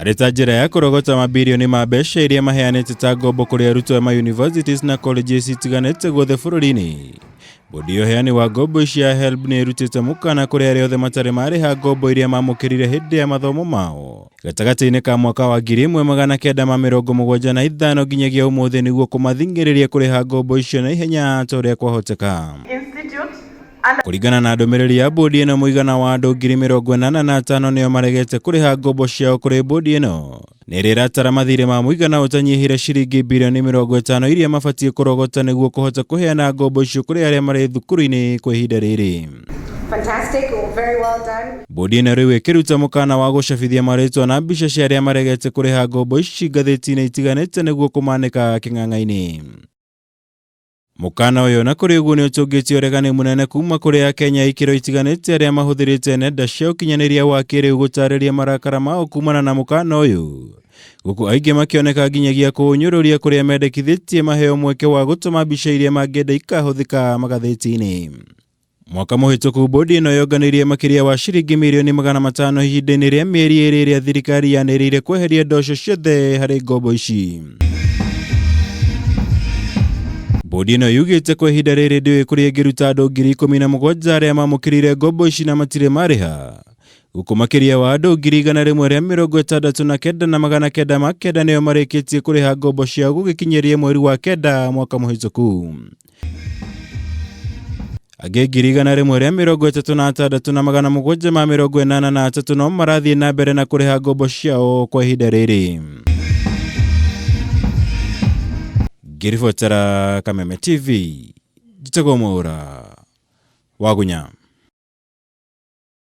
areta njĩra ya kũrogota mabirioni ma mbeca iria maheanĩte ta ngombo kũrĩ arutwo a universities na colleges itiganĩte guothe bũrũri-inĩ. Bodi ya ũheani wa ngombo cia HELB nĩ ĩrutĩte mũkana kũrĩ arĩa othe matarĩ marĩha ngombo iria mamũkĩrire hĩndĩ ya mathomo mao gatagatĩ-inĩ ka mwaka wa 1975 nginyagia ũmũthĩ nĩguo kũmathingĩrĩria kũrĩha ngombo icio na ihenya ta ũrĩa kwahoteka. Kũringana na ndũmĩrĩri ya bodi ĩno, mũigana wa andũ 85,000 nĩo maregete kũrĩha ngombo ciao kũrĩ bodi ĩno. Nĩ ĩratara mathirĩ ma mũigana ũtanyihire ciringi birioni 50 iria mabatiĩ kũrogota nĩguo kũhota kũheana ngombo icio kũrĩ arĩa marĩ thukuru-inĩ kwa ihinda rĩrĩ. Fantastic, very well done. Bodi ĩno rĩu ĩkĩruta mũkana wa gũcabithia marĩtwa na mbica cia arĩa maregete kũrĩha ngombo ici ngathĩti-inĩ itiganĩte nĩguo kũmanĩka kĩng'ang'a-inĩ. Mũkana ũyũ na kũrĩ ũguo nĩ ũtũngĩtie ũregani mũnene kuma kũrĩ Akenya ikĩro itiganĩte arĩa mahũthĩrĩte nenda cia ũkinyanĩria wa kĩrĩu gũtarĩria marakara mao kumana na mũkana ũyũ, gũkũ aingĩ makĩoneka nginyagia kũũnyũrũria kũrĩa mendekithĩtie maheo mweke wa gũtũma mbica iria mangĩenda ikahũthĩka magathĩti-inĩ. Mwaka mũhĩtũku bodi ĩno yonganirie makĩria wa ciringi mirioni 500 ihinda-inĩ rĩa mĩeri ĩrĩ ĩrĩa thirikari yanĩrĩire kweheria ndosho ciothe harĩ ngombo ici. Bodi ĩno yugĩte kwa ihinda rĩrĩ ndĩũĩ kũrĩa ĩngĩruta andũ 17,000 arĩa mamũkĩrire ngombo ici na matirĩ marĩha, gũkũ makĩria wa andũ 169,909 nĩo marĩkĩtie kũrĩha ngombo ciao gũgĩkinyĩria mweri wa kenda mwaka mũhĩtũku. Angĩ 136,783 no marathiĩ na mbere na kũrĩha ngombo ciao kwa ihinda rĩrĩ. Ngĩribotera Kameme TV, njĩtagwo Mwaura Wagunya.